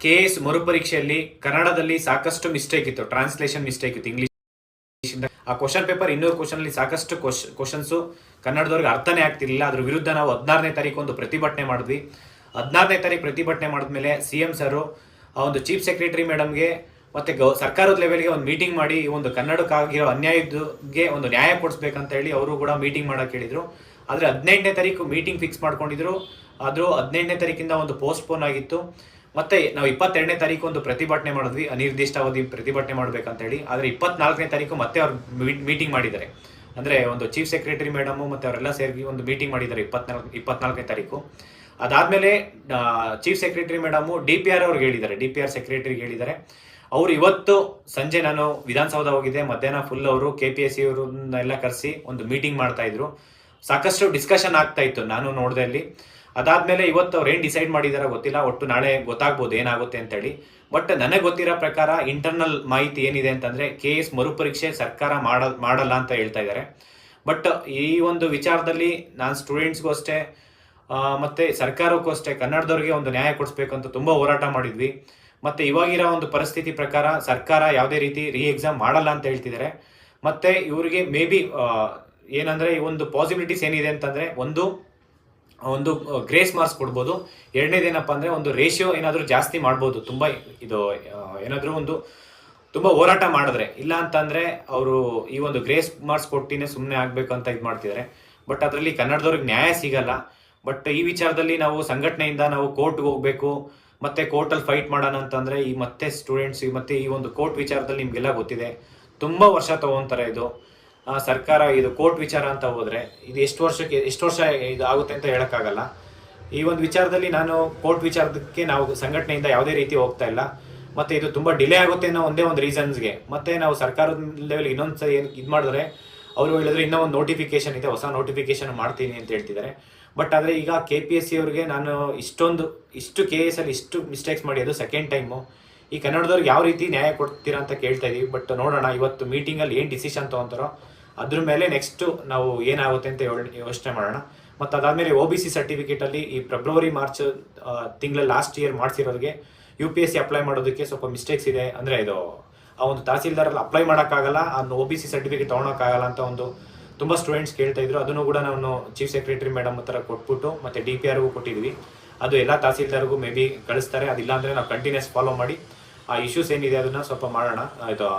KS ಮರುಪರೀಕ್ಷೆಯಲ್ಲಿ ಕನ್ನಡದಲ್ಲಿ ಸಾಕಷ್ಟು mistake ಇತ್ತು, ಟ್ರಾನ್ಸ್ಲೇಷನ್ ಮಿಸ್ಟೇಕ್ ಇತ್ತು ಇಂಗ್ಲಿಷ್. ಆ ಕ್ವಶನ್ ಪೇಪರ್ 200 ಕ್ವಶನ್ ಅಲ್ಲಿ ಸಾಕಷ್ಟು ಕ್ವಶನ್ಸ್ ಕನ್ನಡದವ್ರಿಗೆ ಅರ್ಥನೇ ಆಗ್ತಿರ್ಲಿಲ್ಲ. ಅದ್ರ ವಿರುದ್ಧ ನಾವು 16ನೇ ತಾರೀಕು ಒಂದು ಪ್ರತಿಭಟನೆ ಮಾಡಿದ್ವಿ. 16ನೇ ತಾರೀಕು ಪ್ರತಿಭಟನೆ ಮಾಡಿದ್ಮೇಲೆ CM ಸರ್ ಒಂದು ಚೀಫ್ ಸೆಕ್ರೆಟರಿ ಮೇಡಮ್ಗೆ ಮತ್ತೆ ಸರ್ಕಾರದ ಲೆವೆಲ್ಗೆ ಒಂದು ಮೀಟಿಂಗ್ ಮಾಡಿ ಈ ಒಂದು ಕನ್ನಡಕ್ಕಾಗಿರೋ ಅನ್ಯಾಯಕ್ಕೆ ಒಂದು ನ್ಯಾಯ ಕೊಡಿಸ್ಬೇಕಂತ ಹೇಳಿ ಅವರು ಕೂಡ ಮೀಟಿಂಗ್ ಮಾಡಕ್ಕೆ ಹೇಳಿದ್ರು. ಆದರೆ 18ನೇ ತಾರೀಕು ಮೀಟಿಂಗ್ ಫಿಕ್ಸ್ ಮಾಡ್ಕೊಂಡಿದ್ರು. ಆದರೂ 18ನೇ ತಾರೀಕಿಂದ ಒಂದು ಪೋಸ್ಟ್ಪೋನ್ ಆಗಿತ್ತು. ಮತ್ತೆ ನಾವು 22ನೇ ತಾರೀಕು ಒಂದು ಪ್ರತಿಭಟನೆ ಮಾಡಿದ್ವಿ, ಅನಿರ್ದಿಷ್ಟಾವಧಿ ಪ್ರತಿಭಟನೆ ಮಾಡ್ಬೇಕಂತ ಹೇಳಿ. ಆದರೆ 24ನೇ ತಾರೀಕು ಮತ್ತೆ ಅವ್ರು ಮೀಟಿಂಗ್ ಮಾಡಿದ್ದಾರೆ. ಅಂದರೆ ಒಂದು ಚೀಫ್ ಸೆಕ್ರೆಟರಿ ಮೇಡಮು ಮತ್ತು ಅವರೆಲ್ಲ ಸೇರಿ ಒಂದು ಮೀಟಿಂಗ್ ಮಾಡಿದ್ದಾರೆ 24ನೇ ತಾರೀಕು. ಅದಾದಮೇಲೆ ಚೀಫ್ ಸೆಕ್ರೆಟರಿ ಮೇಡಮು DPR ಅವ್ರಿಗೆ ಹೇಳಿದ್ದಾರೆ, DPR ಸೆಕ್ರೆಟರಿಗೆ ಹೇಳಿದ್ದಾರೆ. ಅವರು ಇವತ್ತು ಸಂಜೆ, ನಾನು ವಿಧಾನಸೌಧ ಹೋಗಿದ್ದೆ, ಮಧ್ಯಾಹ್ನ ಫುಲ್ ಅವರು KPSC ಅವ್ರನ್ನೆಲ್ಲ ಕರೆಸಿ ಒಂದು ಮೀಟಿಂಗ್ ಮಾಡ್ತಾ ಇದ್ರು. ಸಾಕಷ್ಟು ಡಿಸ್ಕಷನ್ ಆಗ್ತಾ ಇತ್ತು, ನಾನು ನೋಡಿದೆ ಅಲ್ಲಿ. ಅದಾದ್ಮೇಲೆ ಇವತ್ತು ಅವ್ರು ಏನು ಡಿಸೈಡ್ ಮಾಡಿದಾರ ಗೊತ್ತಿಲ್ಲ, ಒಟ್ಟು ನಾಳೆ ಗೊತ್ತಾಗ್ಬೋದು ಏನಾಗುತ್ತೆ ಅಂತೇಳಿ. ಬಟ್ ನನಗೆ ಗೊತ್ತಿರೋ ಪ್ರಕಾರ ಇಂಟರ್ನಲ್ ಮಾಹಿತಿ ಏನಿದೆ ಅಂತಂದ್ರೆ KS ಮರುಪರೀಕ್ಷೆ ಸರ್ಕಾರ ಮಾಡಲ್ಲ ಅಂತ ಹೇಳ್ತಾ ಇದ್ದಾರೆ. ಬಟ್ ಈ ಒಂದು ವಿಚಾರದಲ್ಲಿ ನಾನು ಸ್ಟೂಡೆಂಟ್ಸ್ಗೂ ಅಷ್ಟೇ ಮತ್ತೆ ಸರ್ಕಾರಕ್ಕೂ ಅಷ್ಟೇ ಕನ್ನಡದವ್ರಿಗೆ ಒಂದು ನ್ಯಾಯ ಕೊಡಿಸ್ಬೇಕು ಅಂತ ತುಂಬಾ ಹೋರಾಟ ಮಾಡಿದ್ವಿ. ಮತ್ತೆ ಇವಾಗಿರೋ ಒಂದು ಪರಿಸ್ಥಿತಿ ಪ್ರಕಾರ ಸರ್ಕಾರ ಯಾವುದೇ ರೀತಿ ಎಕ್ಸಾಮ್ ಮಾಡಲ್ಲ ಅಂತ ಹೇಳ್ತಿದ್ದಾರೆ. ಮತ್ತೆ ಇವರಿಗೆ ಮೇ ಬಿ ಏನಂದ್ರೆ ಈ ಒಂದು ಪಾಸಿಬಿಲಿಟೀಸ್ ಏನಿದೆ ಅಂತಂದ್ರೆ ಒಂದು ಗ್ರೇಸ್ ಮಾರ್ಕ್ಸ್ ಕೊಡ್ಬೋದು. ಎರಡನೇದೇನಪ್ಪ ಅಂದ್ರೆ ಒಂದು ರೇಷಿಯೋ ಏನಾದರೂ ಜಾಸ್ತಿ ಮಾಡ್ಬೋದು. ತುಂಬಾ ಇದು ಏನಾದರೂ ಒಂದು ತುಂಬಾ ಹೋರಾಟ ಮಾಡಿದ್ರೆ, ಇಲ್ಲ ಅಂತಂದ್ರೆ ಅವರು ಈ ಒಂದು ಗ್ರೇಸ್ ಮಾರ್ಕ್ಸ್ ಕೊಟ್ಟಿನೇ ಸುಮ್ಮನೆ ಆಗ್ಬೇಕು ಅಂತ ಇದು ಮಾಡ್ತಿದ್ದಾರೆ. ಬಟ್ ಅದರಲ್ಲಿ ಕನ್ನಡದವ್ರಿಗೆ ನ್ಯಾಯ ಸಿಗಲ್ಲ. ಬಟ್ ಈ ವಿಚಾರದಲ್ಲಿ ನಾವು ಸಂಘಟನೆಯಿಂದ ನಾವು ಕೋರ್ಟ್ಗೆ ಹೋಗ್ಬೇಕು, ಮತ್ತೆ ಕೋರ್ಟಲ್ಲಿ ಫೈಟ್ ಮಾಡೋಣ ಅಂತಂದ್ರೆ ಈ ಮತ್ತೆ ಸ್ಟೂಡೆಂಟ್ಸ್ ಮತ್ತೆ ಈ ಒಂದು ಕೋರ್ಟ್ ವಿಚಾರದಲ್ಲಿ ನಿಮ್ಗೆಲ್ಲ ಗೊತ್ತಿದೆ, ತುಂಬಾ ವರ್ಷ ತಗೊಂತಾರೆ ಇದು ಸರ್ಕಾರ. ಇದು ಕೋರ್ಟ್ ವಿಚಾರ ಅಂತ ಹೋದ್ರೆ ಇದು ಎಷ್ಟು ವರ್ಷ ಇದು ಆಗುತ್ತೆ ಅಂತ ಹೇಳಕ್ಕಾಗಲ್ಲ. ಈ ಒಂದು ವಿಚಾರದಲ್ಲಿ ನಾನು ಕೋರ್ಟ್ ವಿಚಾರಕ್ಕೆ ನಾವು ಸಂಘಟನೆಯಿಂದ ಯಾವುದೇ ರೀತಿ ಹೋಗ್ತಾ ಇಲ್ಲ. ಮತ್ತೆ ಇದು ತುಂಬಾ ಡಿಲೇ ಆಗುತ್ತೆ ಅನ್ನೋ ಒಂದೇ ಒಂದು ರೀಸನ್ಸ್ಗೆ. ಮತ್ತೆ ನಾವು ಸರ್ಕಾರದ ಲೆವೆಲ್ ಇನ್ನೊಂದ್ಸರಿ ಇದು ಮಾಡಿದ್ರೆ ಅವರು ಹೇಳಿದ್ರೆ ಇನ್ನೂ ಒಂದು ನೋಟಿಫಿಕೇಶನ್ ಇದೆ, ಹೊಸ ನೋಟಿಫಿಕೇಶನ್ ಮಾಡ್ತೀನಿ ಅಂತ ಹೇಳ್ತಿದ್ದಾರೆ. ಬಟ್ ಆದರೆ ಈಗ KPSC ಅವ್ರಿಗೆ ನಾನು ಇಷ್ಟು KS ಅಲ್ಲಿ ಇಷ್ಟು ಮಿಸ್ಟೇಕ್ಸ್ ಮಾಡಿ ಅದು ಸೆಕೆಂಡ್ ಟೈಮು. ಈ ಕನ್ನಡದವ್ರಿಗೆ ಯಾವ ರೀತಿ ನ್ಯಾಯ ಕೊಡ್ತೀರಾ ಅಂತ ಕೇಳ್ತಾ ಇದೀವಿ. ಬಟ್ ನೋಡೋಣ ಇವತ್ತು ಮೀಟಿಂಗಲ್ಲಿ ಏನು ಡಿಸಿಷನ್ ತೊಗೊಂತಾರೋ ಅದ್ರ ಮೇಲೆ ನೆಕ್ಸ್ಟ್ ನಾವು ಏನಾಗುತ್ತೆ ಅಂತ ಯೋಚನೆ ಮಾಡೋಣ. ಮತ್ತು ಅದಾದಮೇಲೆ OBC ಸರ್ಟಿಫಿಕೇಟಲ್ಲಿ ಈ ಫೆಬ್ರವರಿ ಮಾರ್ಚ್ ತಿಂಗಳಲ್ಲಿ ಲಾಸ್ಟ್ ಇಯರ್ ಮಾಡಿಸಿರೋರಿಗೆ UPSC ಅಪ್ಲೈ ಮಾಡೋದಕ್ಕೆ ಸ್ವಲ್ಪ ಮಿಸ್ಟೇಕ್ಸ್ ಇದೆ. ಅಂದರೆ ಇದು ಆ ಒಂದು ತಹಸೀಲ್ದಾರಲ್ಲಿ ಅಪ್ಲೈ ಮಾಡೋಕ್ಕಾಗಲ್ಲ, ಅದನ್ನು OBC ಸರ್ಟಿಫಿಕೇಟ್ ತೊಗೊಳಕ್ಕಾಗಲ್ಲ ಅಂತ ಒಂದು ತುಂಬ ಸ್ಟೂಡೆಂಟ್ಸ್ ಕೇಳ್ತಾ ಇದ್ರು. ಅದನ್ನು ಕೂಡ ನಾವು ಚೀಫ್ ಸೆಕ್ರೆಟರಿ ಮೇಡಮ್ ಹತ್ರ ಕೊಟ್ಬಿಟ್ಟು ಮತ್ತೆ DPRಗೂ ಕೊಟ್ಟಿದ್ವಿ. ಅದು ಎಲ್ಲ ತಹಸೀಲ್ದಾರ್ಗೂ ಮೇ ಬಿ ಕಳಿಸ್ತಾರೆ. ಅದಿಲ್ಲ ಅಂದರೆ ನಾವು ಕಂಟಿನ್ಯೂಸ್ ಫಾಲೋ ಮಾಡಿ ಆ ಇಶ್ಯೂಸ್ ಏನಿದೆ ಅದನ್ನು ಸ್ವಲ್ಪ ಮಾಡೋಣ,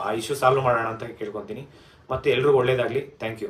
ಆ ಇಶ್ಯೂ ಸಾಲ್ವ್ ಮಾಡೋಣ ಅಂತ ಕೇಳ್ಕೊತೀನಿ. ಮತ್ತೆ ಎಲ್ರಿಗೂ ಒಳ್ಳೇದಾಗಲಿ. Thank you.